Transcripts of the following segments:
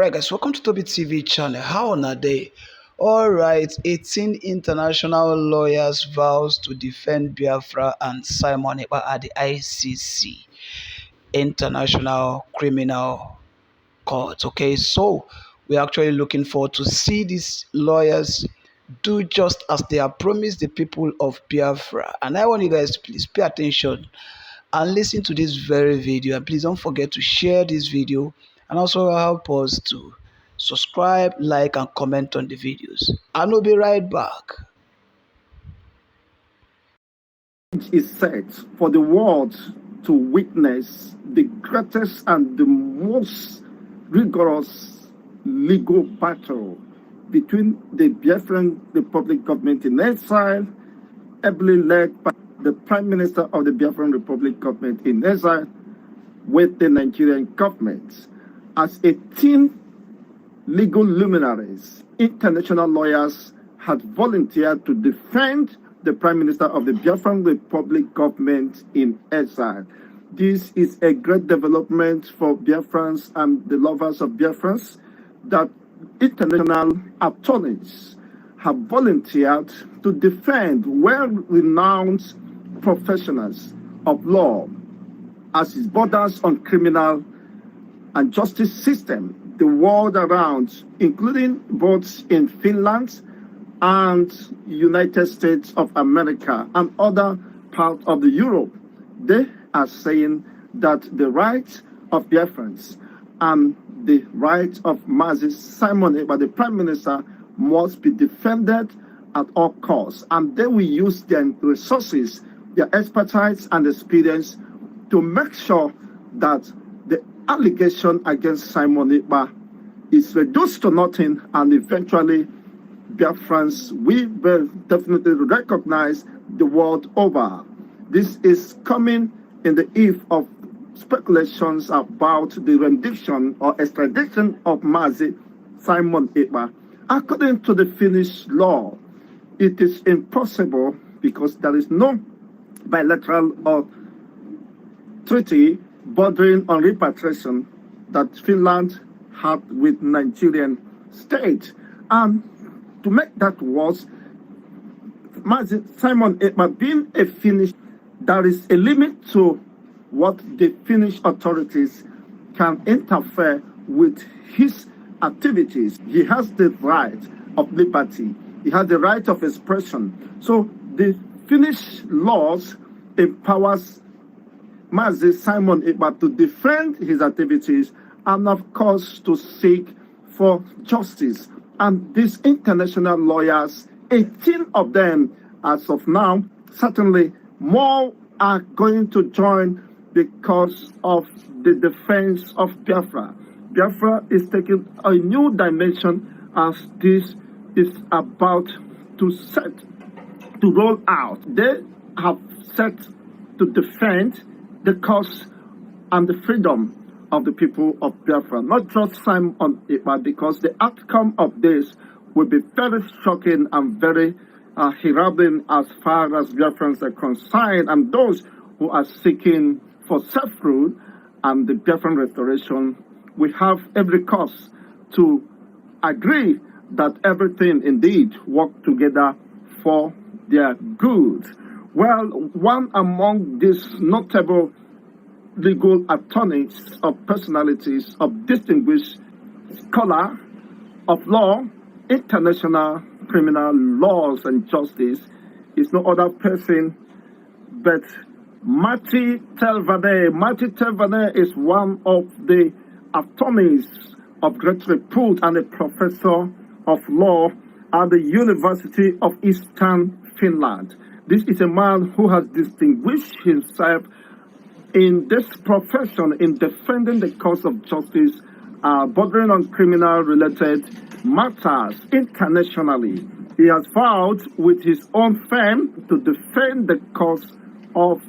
Alright guys, welcome to TOBI TV channel. How on a day? Alright, 18 international lawyers vows to defend Bafra and Simon Ekpa at the ICC, International Criminal Court. Okay, so we're actually looking forward to see these lawyers do just as they have promised the people of Bafra. And I want you guys to please pay attention and listen to this very video, and please don't forget to share this video and also help us to subscribe, like and comment on the videos, and we'll be right back. Is set for the world to witness the greatest and the most rigorous legal battle between the Biafran Republic government in exile, ably led by the Prime Minister of the Biafran Republic government in exile, with the Nigerian government. As 18 legal luminaries, international lawyers had volunteered to defend the Prime Minister of the Biafran Republic government in exile. This is a great development for Biafrans and the lovers of Biafrans, that international attorneys have volunteered to defend well-renowned professionals of law as it borders on criminal and justice system the world around, including both in Finland and United States of America and other parts of the Europe. They are saying that the rights of Biafrans and the rights of Mazi Simon Ekpa, the Prime Minister, must be defended at all costs, and they will use their resources, their expertise and experience to make sure that the allegation against Simon Ekpa is reduced to nothing, and eventually Biafrans will definitely recognize the world over. This is coming in the eve of speculations about the rendition or extradition of Mazi Simon Ekpa. According to the Finnish law, it is impossible because there is no bilateral or treaty bordering on repatriation that Finland had with Nigerian state. And to make that worse, Mazi Simon Ekpa being a Finnish, there is a limit to what the Finnish authorities can interfere with his activities. He has the right of liberty. He has the right of expression. So the Finnish laws empowers Mazi Simon Ekpa to defend his activities and of course to seek for justice. And these international lawyers, 18 of them as of now, certainly more are going to join because of the defense of Bafra. Bafra is taking a new dimension as this is about to roll out. They have set to defend the cause and the freedom of the people of Bafra, not just Simon Ekpa, because the outcome of this will be very shocking and very heralding as far as Biafrans are concerned, and those who are seeking for self-rule and the Biafran restoration. We have every cause to agree that everything indeed work together for their good. Well, one among these notable legal attorneys of personalities of distinguished scholar of law, international criminal laws and justice is no other person but Marty Telvane. Marty Telvane is one of the attorneys of great repute and a professor of law at the University of Eastern Finland. This is a man who has distinguished himself in this profession in defending the cause of justice bordering on criminal-related matters internationally. He has vowed with his own firm to defend the cause of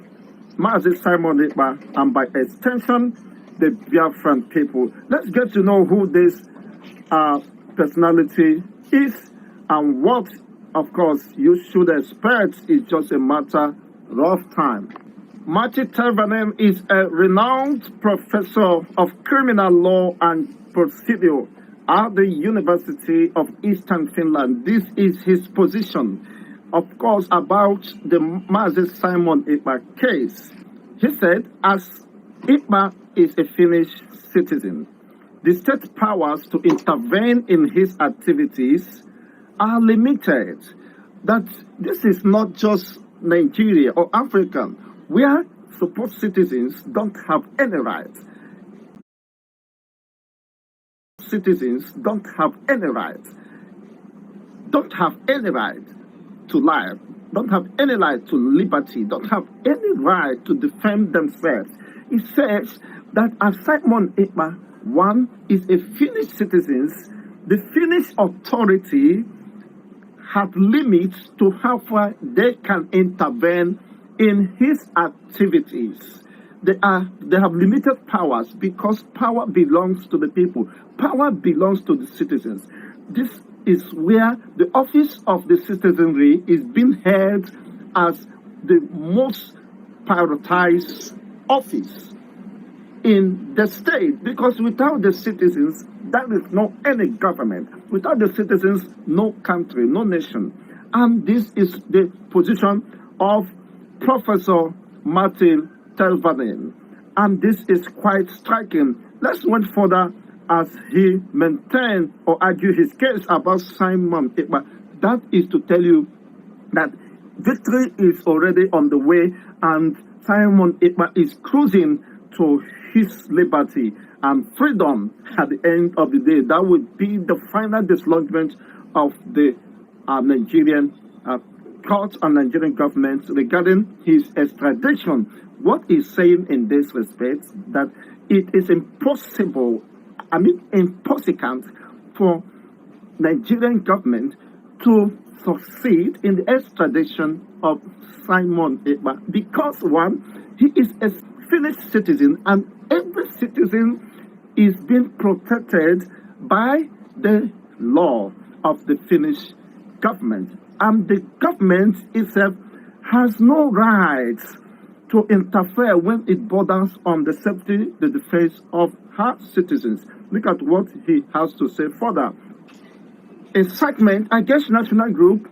Mazi Simon Ekpa and by extension, the Biafran people. Let's get to know who this personality is and what, of course, you should expect is just a matter of time. Marty Telvane is a renowned professor of criminal law and procedure at the University of Eastern Finland. This is his position, of course, about the Mazi Simon Ekpa case. He said, as Ekpa is a Finnish citizen, the state powers to intervene in his activities are limited. That this is not just Nigeria or Africa, where supposed citizens don't have any rights. Citizens don't have any rights, don't have any right to life, don't have any right to liberty, don't have any right to defend themselves. It says that as Simon Ekpa, one is a Finnish citizen, the Finnish authority have limits to how far they can intervene in his activities. They have limited powers because power belongs to the people. Power belongs to the citizens. This is where the office of the citizenry is being held as the most prioritized office in the state, because without the citizens, there is no any government. Without the citizens, no country, no nation. And this is the position of Professor Martin Telvanen. And this is quite striking. Let's went further as he maintained or argued his case about Simon Ekpa. That is to tell you that victory is already on the way, and Simon Ekpa is cruising to his liberty and freedom at the end of the day. That would be the final dislodgement of the Nigerian court and Nigerian government regarding his extradition. What he's saying in this respect, that it is impossible, impossible for Nigerian government to succeed in the extradition of Simon Ekpa because, one, he is a Finnish citizen, and every citizen is being protected by the law of the Finnish government. And the government itself has no rights to interfere when it borders on the safety, the defense of her citizens. Look at what he has to say further. Incitement against national group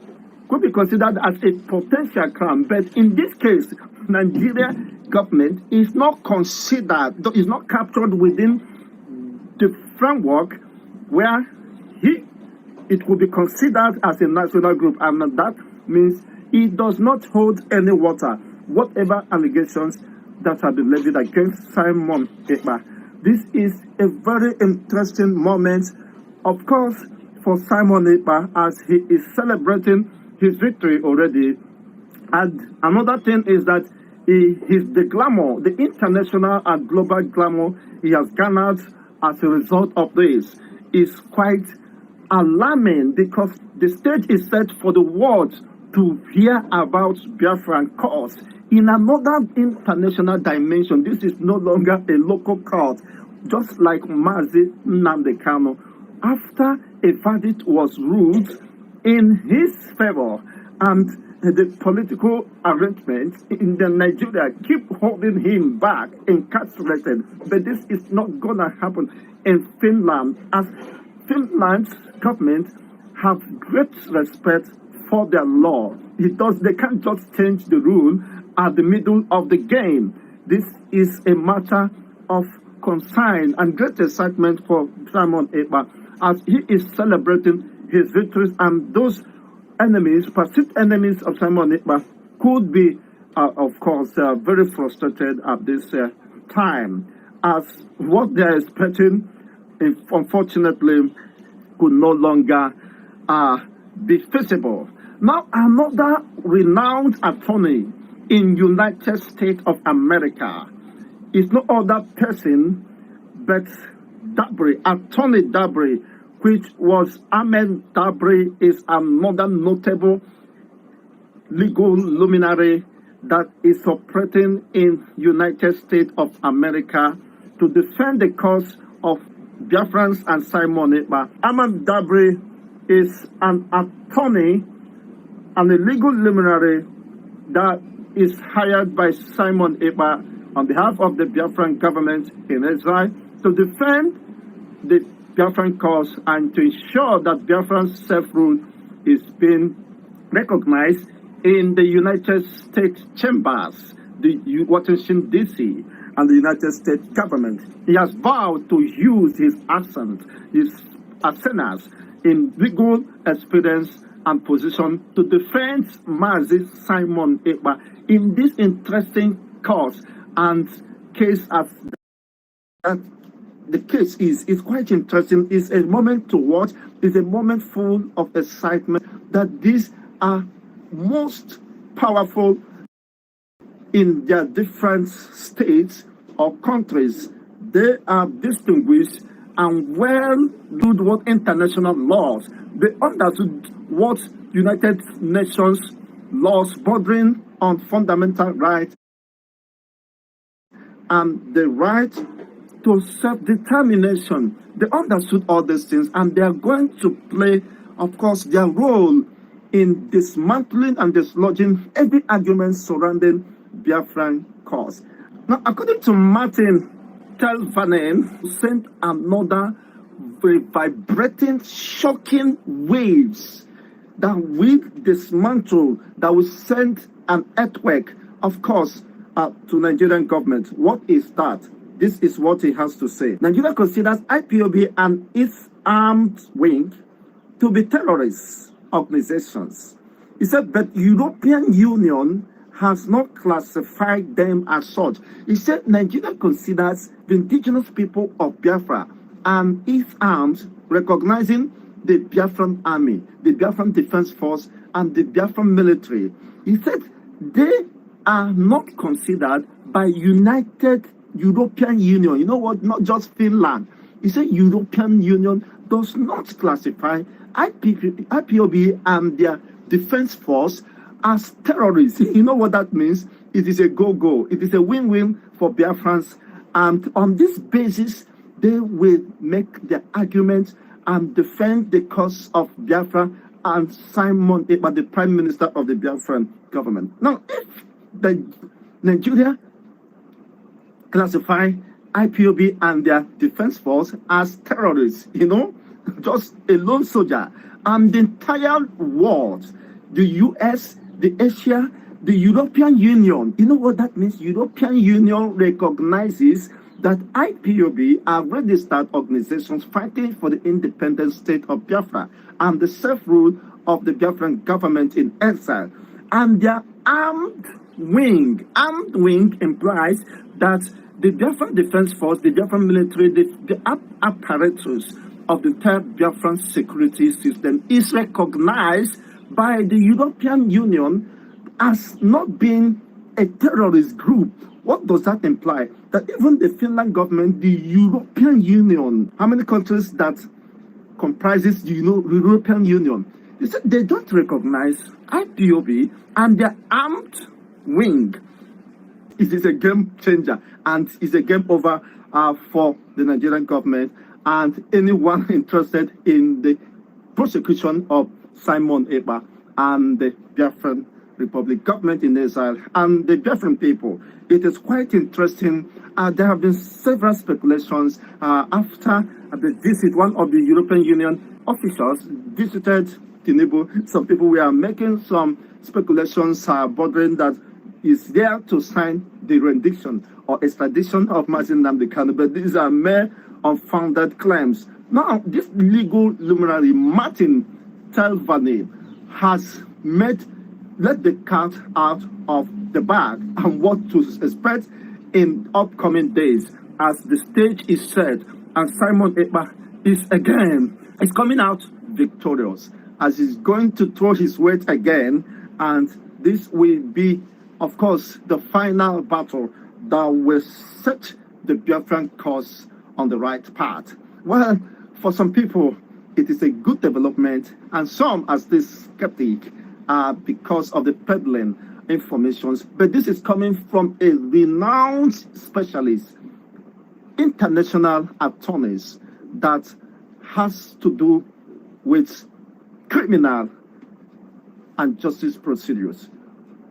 could be considered as a potential crime, but in this case, Nigeria government is not considered, is not captured within the framework where it could be considered as a national group, and that means it does not hold any water, whatever allegations that have been levied against Simon Ekpa. This is a very interesting moment, of course, for Simon Ekpa as he is celebrating his victory already. And another thing is that the glamour, the international and global glamour he has garnered as a result of this is quite alarming, because the stage is set for the world to hear about Biafran cause in another international dimension. This is no longer a local court, just like Mazi Nnamdi Kanu. After a verdict was ruled in his favor, and the political arrangements in Nigeria keep holding him back, incarcerated. But this is not going to happen in Finland, as Finland's government have great respect for their law. They can't just change the rule at the middle of the game. This is a matter of concern and great excitement for Simon Ekpa as he is celebrating his victories, and those enemies, perceived enemies of Simon Ekpa, could be, of course, very frustrated at this time, as what they are expecting, unfortunately, could no longer be feasible. Now, another renowned attorney in United States of America is no other person but Dabri, Attorney Dabri, which was Ahmed Dabri, is another notable legal luminary that is operating in United States of America to defend the cause of Biafrans and Simon Ekpa. Ahmed Dabri is an attorney and a legal luminary that is hired by Simon Ekpa on behalf of the Biafran government in Israel to defend the Biafran cause and to ensure that Biafran self-rule is being recognized in the United States chambers, the Washington, D.C., and the United States government. He has vowed to use his accent, his arsenals in legal experience and position to defend Mazi Simon Ekpa in this interesting cause and case as that. The case is quite interesting. It's a moment to watch. It's a moment full of excitement that these are most powerful in their different states or countries. They are distinguished and well do what international laws. They understood what United Nations laws bordering on fundamental rights and the right to self-determination. They understood all these things and they are going to play, of course, their role in dismantling and dislodging every argument surrounding Biafran cause. Now, according to Martin Telvanen, sent another vibrating, shocking waves that will dismantle, that will send an earthquake, of course, to Nigerian government. What is that? This is what he has to say. Nigeria considers IPOB and its armed wing to be terrorist organizations. He said, but European Union has not classified them as such. He said Nigeria considers the indigenous people of Biafra and its arms, recognizing the Biafran army, the Biafran Defense Force, and the Biafran military. He said they are not considered by United European Union. You know what? Not just Finland. He said European Union does not classify IPOB and their defense force as terrorists. You know what that means? It is a go-go. It is a win-win for Biafrans. And on this basis, they will make their argument and defend the cause of Biafra and Simon Ekpa, the Prime Minister of the Biafran government. Now, if the Nigeria classify IPOB and their defense force as terrorists, you know, just a lone soldier, and the entire world, the US, the Asia, the European Union, you know what that means? European Union recognizes that IPOB are registered organizations fighting for the independent state of Biafra and the self-rule of the Biafran government in exile. And their armed wing implies that the Biafran Defense Force, the Biafran military, the apparatus of the entire Biafran security system is recognized by the European Union as not being a terrorist group. What does that imply? That even the Finland government, the European Union, how many countries that comprises the European Union, they don't recognize IPOB and their armed wing. It is a game changer and it's a game over for the Nigerian government and anyone interested in the prosecution of Simon Ekpa and the Biafran Republic government in exile and the Biafran people. It is quite interesting. There have been several speculations after the visit. One of the European Union officials visited Tinubu. Some people were making some speculations bordering that is there to sign the rendition or extradition of Mazi Nnamdi Kanu, but these are mere unfounded claims. Now, this legal luminary, Martin Telvane, has let the cat out of the bag and what to expect in upcoming days as the stage is set and Simon Ekpa is coming out victorious as he's going to throw his weight again, and this will be, of course, the final battle that will set the Biafran cause on the right path. Well, for some people, it is a good development, and some are still skeptic because of the peddling information. But this is coming from a renowned specialist, international attorneys that has to do with criminal and justice procedures.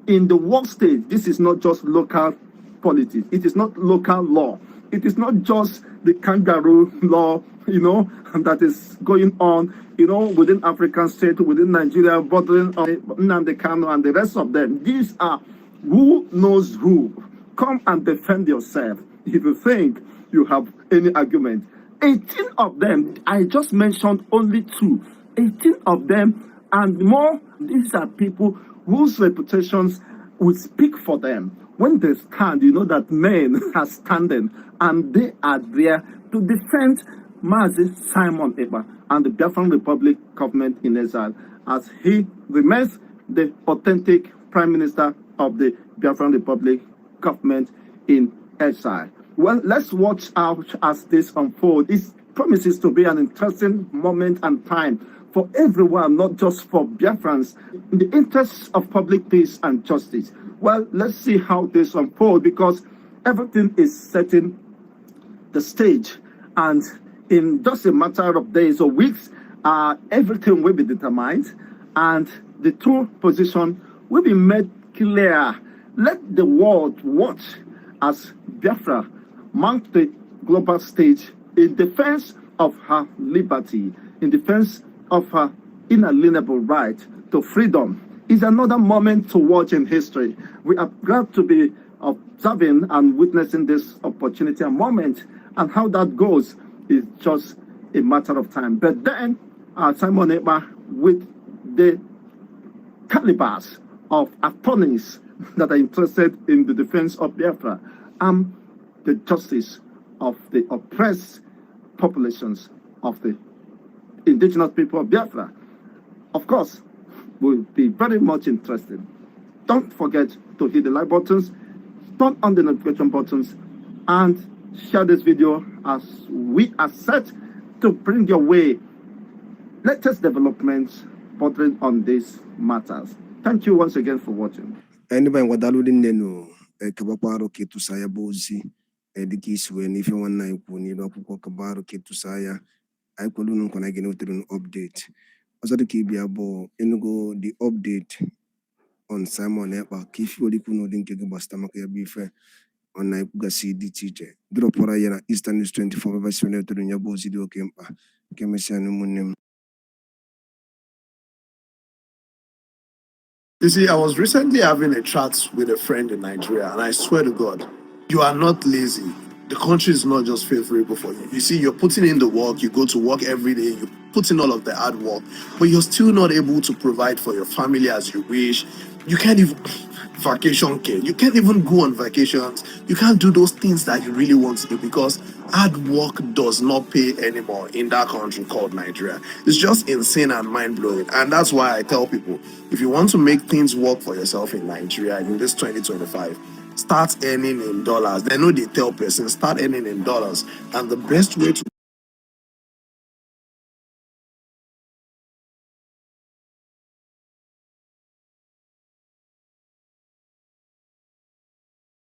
In the world stage, this is not just local politics. It is not local law. It is not just the kangaroo law, that is going on, within African states, within Nigeria, bordering on Nnamdi Kanu and the rest of them. These are who knows who. Come and defend yourself if you think you have any argument. 18 of them, I just mentioned only 2. 18 of them and more, these are people whose reputations will speak for them. When they stand, you know that men are standing and they are there to defend Mazi Simon Ekpa and the Biafran Republic government in exile as he remains the authentic Prime Minister of the Biafran Republic government in exile. Well, let's watch out as this unfolds. It promises to be an interesting moment and time for everyone, not just for Biafrans, in the interests of public peace and justice. Well, let's see how this unfolds because everything is setting the stage, and in just a matter of days or weeks, everything will be determined and the true position will be made clear. Let the world watch as Biafra mount the global stage in defense of her liberty, in defense of her inalienable right to freedom. Is another moment to watch in history. We are glad to be observing and witnessing this opportunity and moment, and how that goes is just a matter of time. But then Simon Ekpa, with the calibers of attorneys that are interested in the defense of Biafra and the justice of the oppressed populations of the indigenous people of Biafra, of course, will be very much interesting. Don't forget to hit the like buttons, turn on the notification buttons, and share this video as we are set to bring your way latest developments bordering on these matters. Thank you once again for watching. Anybody what dalu din nenu kabaparo ketu saya bozi edikis when if you want na ikuni do ko kabaro ketu saya ay ko lunun ko na gene utirun update asadu ki biabo enugo the update on Simon Ekpa kifi oli kuno din ke basta makya bife on na ikuga CD teacher drop ora yana Eastern News 24 version utirun ya bozi do kempa kemesha numunnem. You see, I was recently having a chat with a friend in Nigeria, and I swear to God, you are not lazy. The country is not just favorable for you. You see, you're putting in the work, you go to work every day, you put in all of the hard work, but you're still not able to provide for your family as you wish. You can't even vacation care. You can't even go on vacations. You can't do those things that you really want to do because hard work does not pay anymore in that country called Nigeria. It's just insane and mind-blowing. And that's why I tell people, if you want to make things work for yourself in Nigeria in this 2025, start earning in dollars. They know they tell person, start earning in dollars. And the best way to